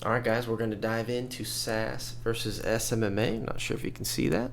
All right, guys, we're going to dive into SaaS versus SMMA. I'm not sure if you can see that.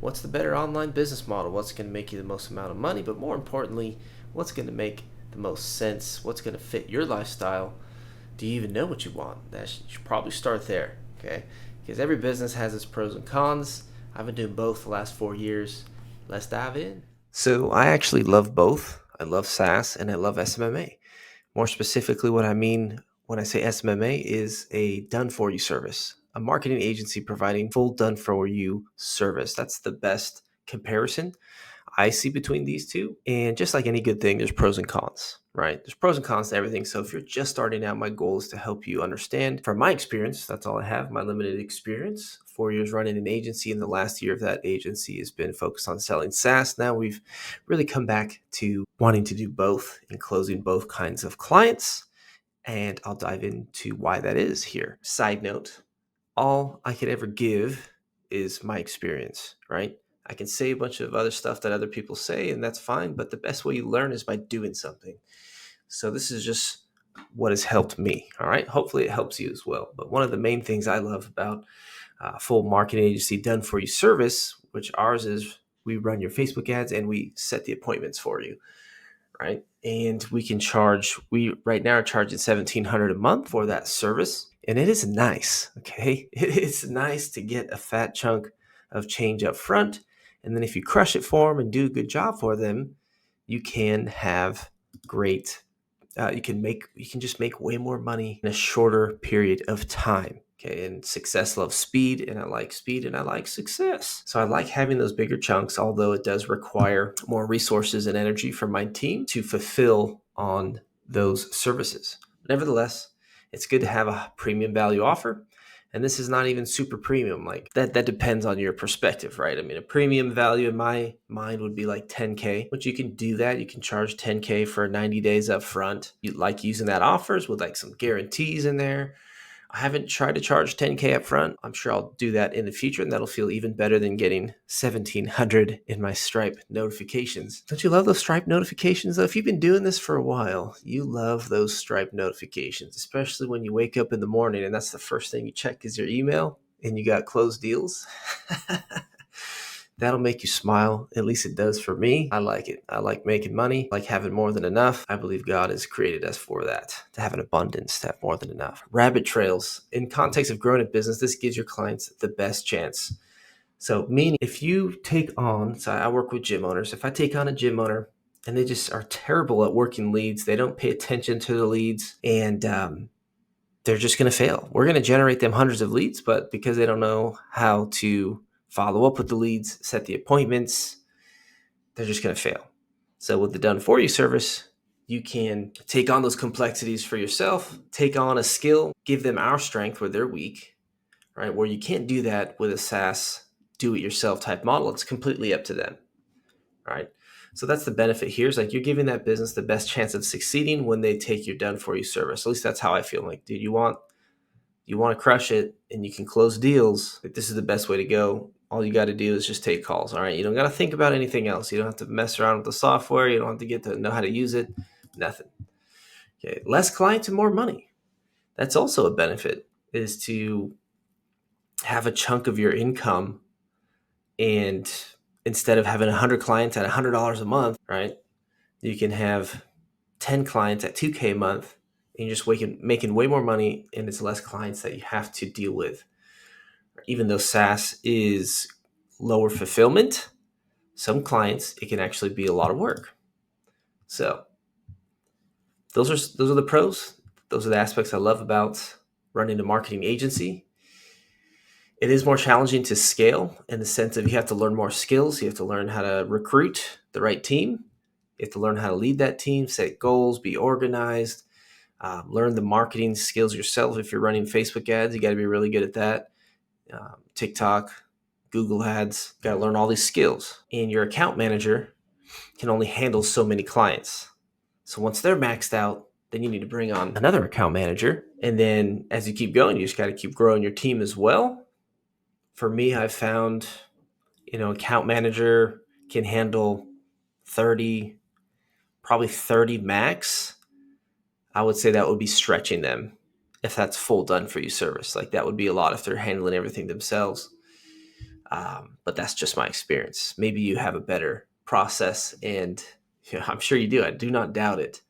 What's the better online business model? What's going to make you the most amount of money? But more importantly, what's going to make the most sense? What's going to fit your lifestyle? Do you even know what you want? You should probably start there, okay? Because every business has its pros and cons. I've been doing both the last 4 years. Let's dive in. So I actually love both. I love SaaS and I love SMMA. More specifically, what I mean when I say SMMA is a done for you service, a marketing agency providing full done for you service. That's the best comparison I see between these two. And just like any good thing, there's pros and cons, right? There's pros and cons to everything. So if you're just starting out, my goal is to help you understand from my experience. That's all I have, my limited experience. 4 years running an agency, and the last year of that agency has been focused on selling SaaS. Now we've really come back to wanting to do both and closing both kinds of clients. And I'll dive into why that is here. Side note, all I could ever give is my experience, right? I can say a bunch of other stuff that other people say, and that's fine. But the best way you learn is by doing something. So this is just what has helped me. All right. Hopefully it helps you as well. But one of the main things I love about full marketing agency done for you service, which ours is we run your Facebook ads and we set the appointments for you, right? And we can charge, we right now are charging $1,700 a month for that service. And it is nice, okay? It is nice to get a fat chunk of change up front. And then if you crush it for them and do a good job for them, you can have great, you can just make way more money in a shorter period of time. Okay, and success loves speed, and I like speed and I like success. So I like having those bigger chunks, although it does require more resources and energy from my team to fulfill on those services. Nevertheless, it's good to have a premium value offer. And this is not even super premium. Like that depends on your perspective, right? I mean, a premium value in my mind would be like 10K, which you can do that. You can charge 10K for 90 days up front. You like using that offers with like some guarantees in there. I haven't tried to charge 10K up front. I'm sure I'll do that in the future, and that'll feel even better than getting 1,700 in my Stripe notifications. Don't you love those Stripe notifications, though? If you've been doing this for a while, you love those Stripe notifications, especially when you wake up in the morning and that's the first thing you check is your email and you got closed deals. That'll make you smile. At least it does for me. I like it. I like making money, I like having more than enough. I believe God has created us for that, to have an abundance, to have more than enough. Rabbit trails. In context of growing a business, this gives your clients the best chance. So meaning if you take on, so I work with gym owners. If I take on a gym owner and they just are terrible at working leads, they don't pay attention to the leads, and they're just going to fail. We're going to generate them hundreds of leads, but because they don't know how to follow up with the leads, set the appointments, they're just going to fail. So with the done for you service, you can take on those complexities for yourself, take on a skill, give them our strength where they're weak, right? Where you can't do that with a SaaS do it yourself type model. It's completely up to them, right? So that's the benefit here is like you're giving that business the best chance of succeeding when they take your done for you service. At least that's how I feel. Like, dude, you want to crush it and you can close deals. Like, this is the best way to go. All you got to do is just take calls. All right. You don't got to think about anything else. You don't have to mess around with the software. You don't have to get to know how to use it. Nothing. Okay. Less clients and more money. That's also a benefit, is to have a chunk of your income, and instead of having 100 clients at $100 a month, right, you can have 10 clients at 2K a month, and you're just making way more money, and it's less clients that you have to deal with. Even though SaaS is lower fulfillment, some clients, it can actually be a lot of work. So those are the pros. Those are the aspects I love about running a marketing agency. It is more challenging to scale in the sense of you have to learn more skills. You have to learn how to recruit the right team. You have to learn how to lead that team, set goals, be organized, learn the marketing skills yourself. If you're running Facebook ads, you got to be really good at that. TikTok, Google ads, got to learn all these skills. And your account manager can only handle so many clients. So once they're maxed out, then you need to bring on another account manager. And then as you keep going, you just got to keep growing your team as well. For me, I've found, account manager can handle 30, probably 30 max. I would say that would be stretching them. if that's full done for you service. Like that would be a lot if they're handling everything themselves. But that's just my experience. Maybe you have a better process, and I'm sure you do. I do not doubt it.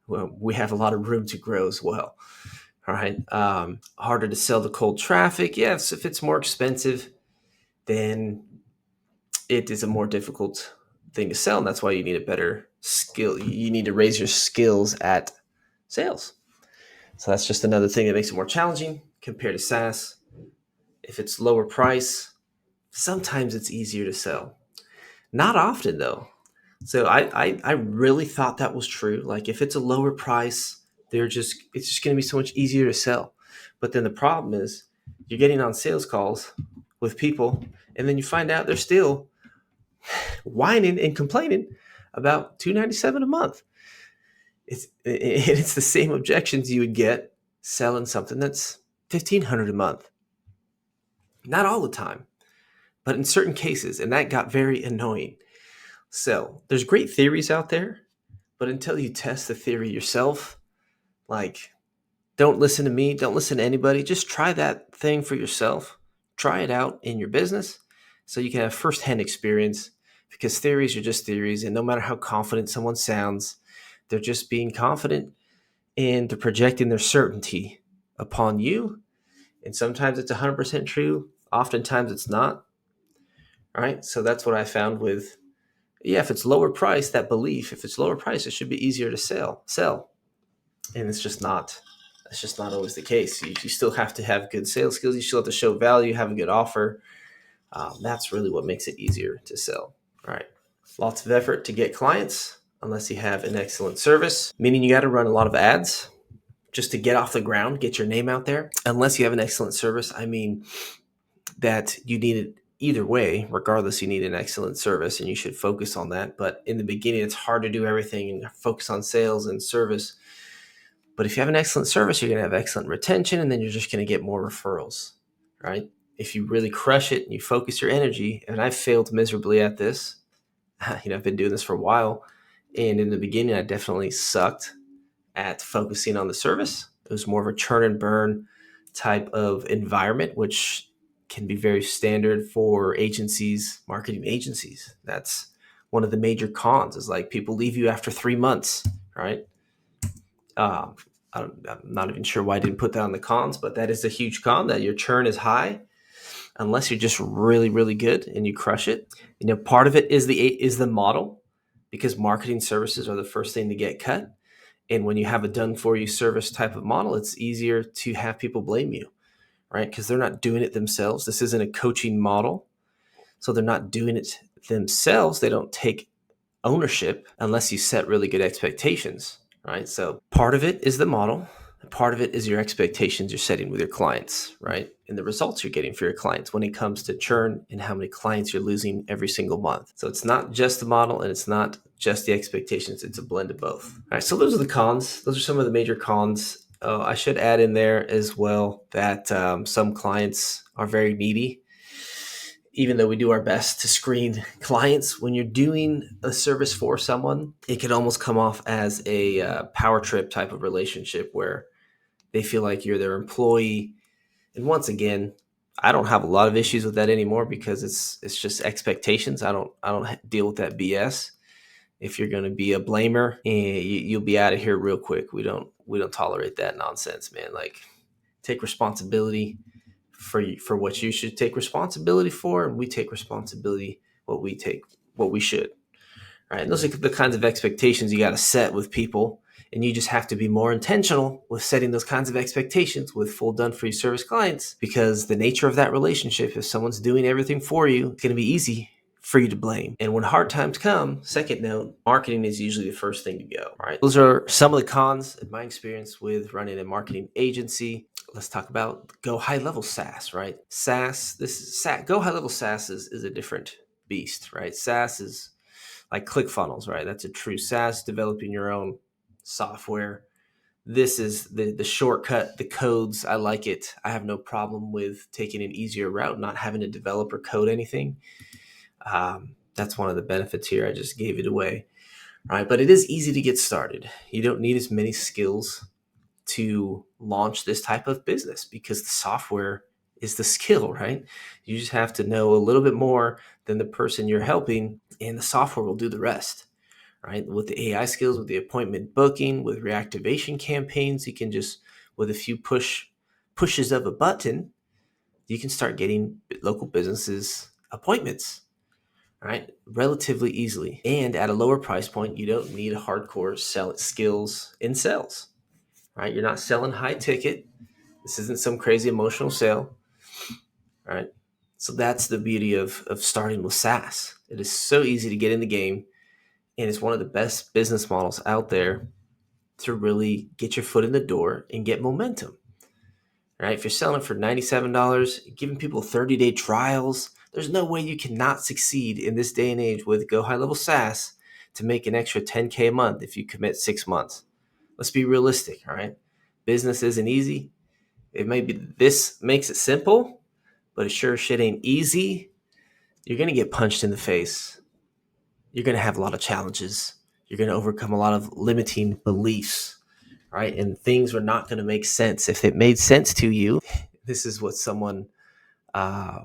Well, we have a lot of room to grow as well. All right. Harder to sell the cold traffic. Yes, if it's more expensive, then it is a more difficult thing to sell. And that's why you need a better skill. You need to raise your skills at sales. So that's just another thing that makes it more challenging compared to SaaS. If it's lower price, sometimes it's easier to sell. Not often though. So I really thought that was true. Like if it's a lower price, it's just going to be so much easier to sell. But then the problem is you're getting on sales calls with people, and then you find out they're still whining and complaining about $297 a month. It's the same objections you would get selling something that's $1,500 a month. Not all the time, but in certain cases, and that got very annoying. So there's great theories out there, but until you test the theory yourself, like don't listen to me, don't listen to anybody, just try that thing for yourself. Try it out in your business so you can have firsthand experience, because theories are just theories, and no matter how confident someone sounds, they're just being confident and they're projecting their certainty upon you. And sometimes it's 100% true, oftentimes it's not. All right, so that's what I found with, if it's lower price, that belief, if it's lower price, it should be easier to sell. And it's just not. That's just not always the case. You still have to have good sales skills. You still have to show value, have a good offer. That's really what makes it easier to sell. All right. Lots of effort to get clients unless you have an excellent service, meaning you got to run a lot of ads just to get off the ground, get your name out there. Unless you have an excellent service, I mean that you need it either way. Regardless, you need an excellent service and you should focus on that. But in the beginning, it's hard to do everything and focus on sales and service. But if you have an excellent service, you're going to have excellent retention, and then you're just going to get more referrals, right? If you really crush it and you focus your energy, and I've failed miserably at this, I've been doing this for a while. And in the beginning, I definitely sucked at focusing on the service. It was more of a churn and burn type of environment, which can be very standard for agencies, marketing agencies. That's one of the major cons, is like people leave you after 3 months, right? I'm not even sure why I didn't put that on the cons, but that is a huge con, that your churn is high unless you're just really, really good and you crush it. Part of it is the model, because marketing services are the first thing to get cut. And when you have a done for you service type of model, it's easier to have people blame you, right? Because they're not doing it themselves. This isn't a coaching model. So they're not doing it themselves. They don't take ownership unless you set really good expectations, right? So part of it is the model. Part of it is your expectations you're setting with your clients, right? And the results you're getting for your clients when it comes to churn and how many clients you're losing every single month. So it's not just the model and it's not just the expectations. It's a blend of both. All right, so those are the cons. Those are some of the major cons. I should add in there as well that some clients are very needy. Even though we do our best to screen clients, when you're doing a service for someone, it can almost come off as a power trip type of relationship where they feel like you're their employee. And once again, I don't have a lot of issues with that anymore, because it's just expectations. I don't deal with that BS. If you're going to be a blamer, you'll be out of here real quick. We don't tolerate that nonsense, man. Like, take responsibility for what you should take responsibility for, and we take responsibility what we should. Right? And those are the kinds of expectations you got to set with people, and you just have to be more intentional with setting those kinds of expectations with full done for you service clients, because the nature of that relationship, if someone's doing everything for you, it's going to be easy for you to blame. And when hard times come, second note, marketing is usually the first thing to go. Right? Those are some of the cons in my experience with running a marketing agency. Let's talk about Go High Level SaaS, right? Go High Level SaaS is a different beast, right? SaaS is like ClickFunnels, right? That's a true SaaS, developing your own software. This is the shortcut, the codes. I like it. I have no problem with taking an easier route, not having a developer code anything. That's one of the benefits here. I just gave it away, right? But it is easy to get started. You don't need as many skills to launch this type of business because the software is the skill, right? You just have to know a little bit more than the person you're helping, and the software will do the rest, right? With the AI skills, with the appointment booking, with reactivation campaigns, you can just, with a few pushes of a button, you can start getting local businesses appointments, right? Relatively easily. And at a lower price point, you don't need hardcore skills in sales, right? You're not selling high ticket. This isn't some crazy emotional sale, right? So that's the beauty of starting with SaaS. It is so easy to get in the game, and it's one of the best business models out there to really get your foot in the door and get momentum, right? If you're selling for $97, giving people 30-day trials, there's no way you cannot succeed in this day and age with Go High Level SaaS to make an extra 10K a month if you commit 6 months. Let's be realistic, all right? Business isn't easy. This makes it simple, but it sure shit ain't easy. You're going to get punched in the face. You're going to have a lot of challenges. You're going to overcome a lot of limiting beliefs, right? And things are not going to make sense. If it made sense to you, this is what someone,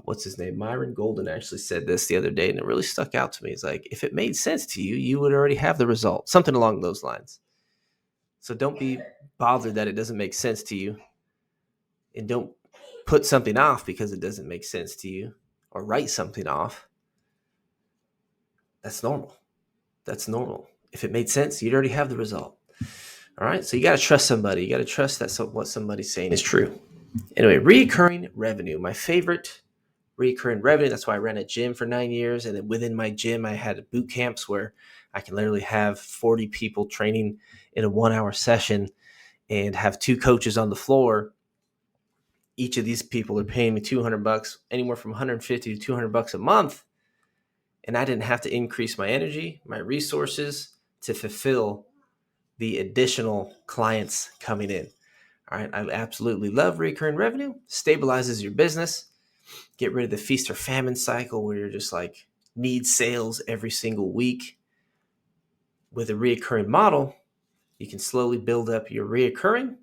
what's his name? Myron Golden actually said this the other day, and it really stuck out to me. It's like, if it made sense to you, you would already have the result, something along those lines. So don't be bothered that it doesn't make sense to you, and don't put something off because it doesn't make sense to you, or write something off. That's normal. That's normal. If it made sense, you'd already have the result. All right. So you got to trust somebody. You got to trust that what somebody's saying is true. Anyway, recurring revenue. My favorite recurring revenue. That's why I ran a gym for 9 years. And then within my gym, I had boot camps where I can literally have 40 people training in a 1-hour session and have 2 coaches on the floor. Each of these people are paying me $200, anywhere from $150 to $200 a month. And I didn't have to increase my energy, my resources to fulfill the additional clients coming in. All right. I absolutely love recurring revenue. Stabilizes your business. Get rid of the feast or famine cycle where you're just like need sales every single week. With a recurring model, you can slowly build up your recurring.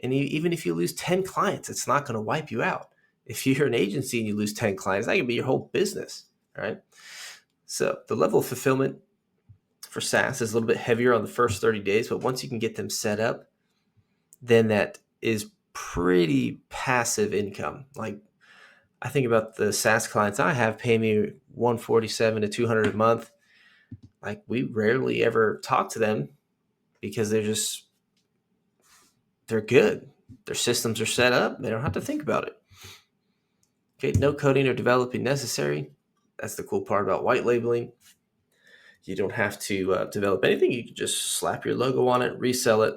And even if you lose 10 clients, it's not going to wipe you out. If you're an agency and you lose 10 clients, that can be your whole business. All right. So the level of fulfillment for SaaS is a little bit heavier on the first 30 days, but once you can get them set up, then that is pretty passive income. Like, I think about the SaaS clients I have pay me $147 to $200 a month. Like, we rarely ever talk to them because they're good. Their systems are set up. They don't have to think about it. Okay, no coding or developing necessary. That's the cool part about white labeling. You don't have to develop anything. You can just slap your logo on it, resell it,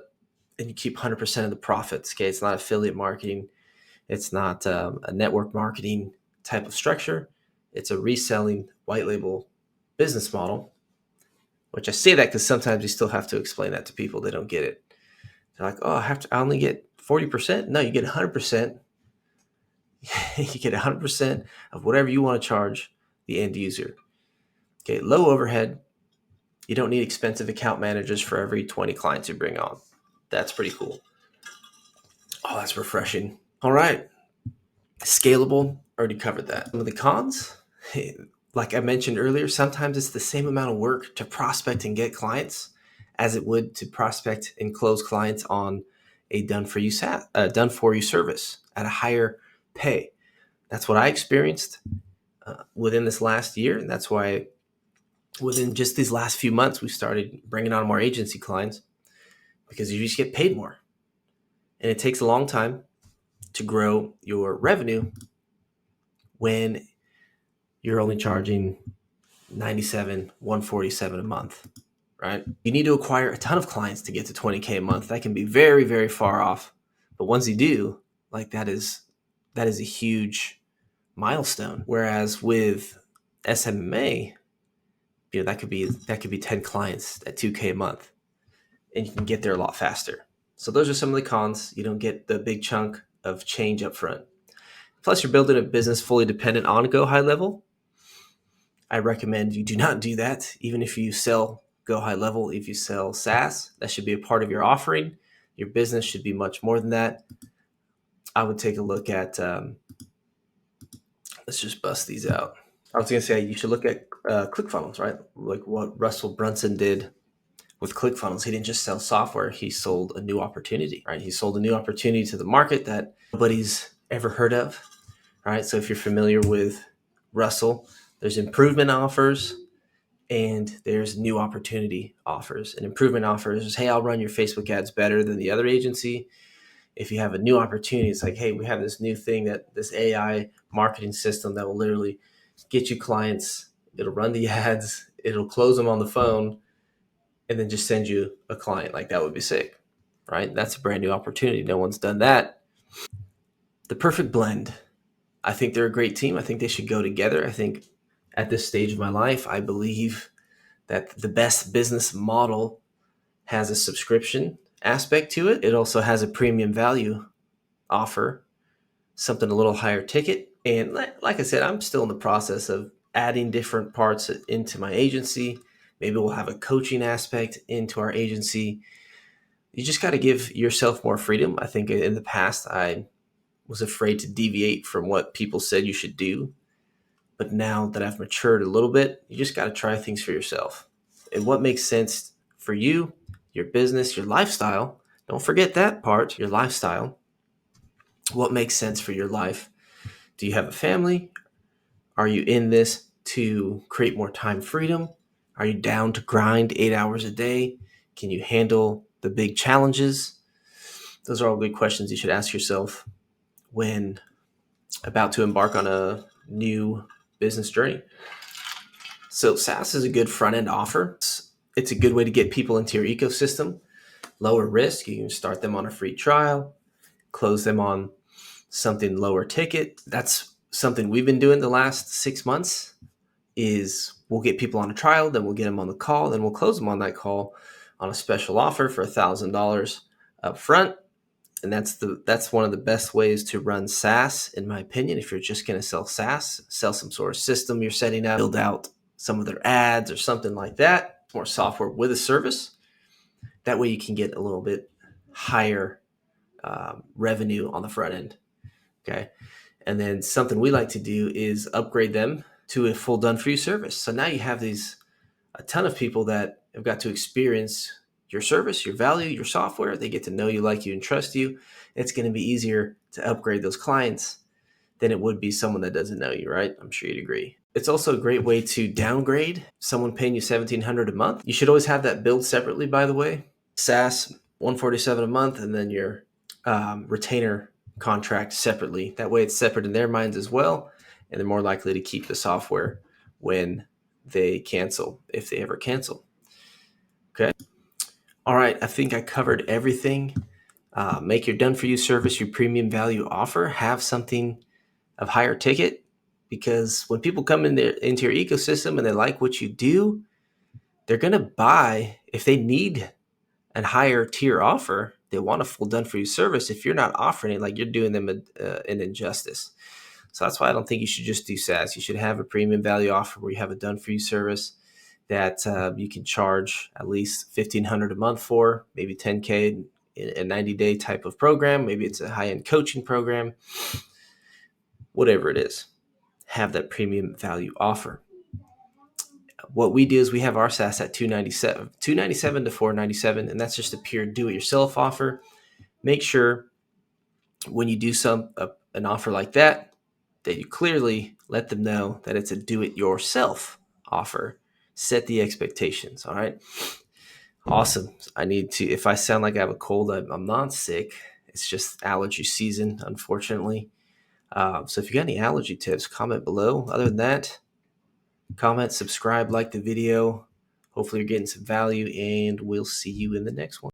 and you keep 100% of the profits. Okay, it's not affiliate marketing. It's not a network marketing type of structure. It's a reselling white label business model, which I say that because sometimes you still have to explain that to people. They don't get it. They're like, oh, I only get 40%. No, you get 100%. You get 100% of whatever you want to charge the end user. Okay, low overhead. You don't need expensive account managers for every 20 clients you bring on. That's pretty cool. Oh, that's refreshing. All right. Scalable, already covered that. Some of the cons, like I mentioned earlier, sometimes it's the same amount of work to prospect and get clients as it would to prospect and close clients on a done for you service at a higher pay. That's what I experienced within this last year, and that's why within just these last few months we started bringing on more agency clients, because you just get paid more, and it takes a long time to grow your revenue when you're only charging $97, $147 a month, right? You need to acquire a ton of clients to get to 20K a month. That can be very, very far off. But once you do, like, that is a huge milestone. Whereas with SMMA, that could be 10 clients at 2K a month, and you can get there a lot faster. So those are some of the cons. You don't get the big chunk of change up front. Plus, you're building a business fully dependent on Go High Level. I recommend you do not do that. Even if you sell Go High Level, if you sell SaaS, that should be a part of your offering. Your business should be much more than that. I would take a look at, let's just bust these out. I was going to say you should look at ClickFunnels, right? Like what Russell Brunson did with ClickFunnels. He didn't just sell software, he sold a new opportunity, right? He sold a new opportunity to the market that nobody's ever heard of, right? So if you're familiar with Russell, there's improvement offers and there's new opportunity offers. An improvement offer is, hey, I'll run your Facebook ads better than the other agency. If you have a new opportunity, it's like, hey, we have this new thing, that this AI marketing system that will literally get you clients. It'll run the ads, it'll close them on the phone, and then just send you a client. Like, that would be sick, right? That's a brand new opportunity. No one's done that. The perfect blend. I think they're a great team. I think they should go together. I think at this stage of my life, I believe that the best business model has a subscription aspect to it. It also has a premium value offer, something a little higher ticket. And like I said, I'm still in the process of adding different parts into my agency. Maybe we'll have a coaching aspect into our agency. You just got to give yourself more freedom. I think in the past, I was afraid to deviate from what people said you should do. But now that I've matured a little bit, you just got to try things for yourself. And what makes sense for you, your business, your lifestyle. Don't forget that part, your lifestyle. What makes sense for your life? Do you have a family? Are you in this to create more time freedom? Are you down to grind 8 hours a day? Can you handle the big challenges? Those are all good questions you should ask yourself when about to embark on a new business journey. So SaaS is a good front-end offer. It's a good way to get people into your ecosystem. Lower risk. You can start them on a free trial, close them on something lower ticket. That's something we've been doing the last 6 months. Is we'll get people on a trial, then we'll get them on the call, then we'll close them on that call on a special offer for $1,000 up front. And that's one of the best ways to run SaaS, in my opinion. If you're just going to sell SaaS, sell some sort of system you're setting up, build out some of their ads or something like that, more software with a service. That way you can get a little bit higher revenue on the front end. Okay. And then something we like to do is upgrade them to a full done for you service. So now you have a ton of people that have got to experience your service, your value, your software. They get to know you, like you, and trust you. It's going to be easier to upgrade those clients than it would be someone that doesn't know you, right? I'm sure you'd agree. It's also a great way to downgrade someone paying you $1,700 a month. You should always have that billed separately, by the way. SaaS, $147 a month, and then your retainer contract separately. That way it's separate in their minds as well, and they're more likely to keep the software when they cancel, if they ever cancel. Okay. All right. I think I covered everything. Make your done-for-you service your premium value offer. Have something of higher ticket, because when people come into your ecosystem and they like what you do, they're going to buy. If they need a higher tier offer, they want a full done-for-you service. If you're not offering it, like, you're doing them an injustice. So that's why I don't think you should just do SaaS. You should have a premium value offer where you have a done-for-you service that you can charge at least $1,500 a month for, maybe $10K in a 90-day type of program. Maybe it's a high-end coaching program. Whatever it is, have that premium value offer. What we do is we have our SaaS at $297 to $497, and that's just a pure do-it-yourself offer. Make sure when you do an offer like that you clearly let them know that it's a do-it-yourself offer. Set the expectations, all right? Awesome. If I sound like I have a cold, I'm not sick. It's just allergy season, unfortunately. So if you got any allergy tips, comment below. Other than that, comment, subscribe, like the video. Hopefully you're getting some value, and we'll see you in the next one.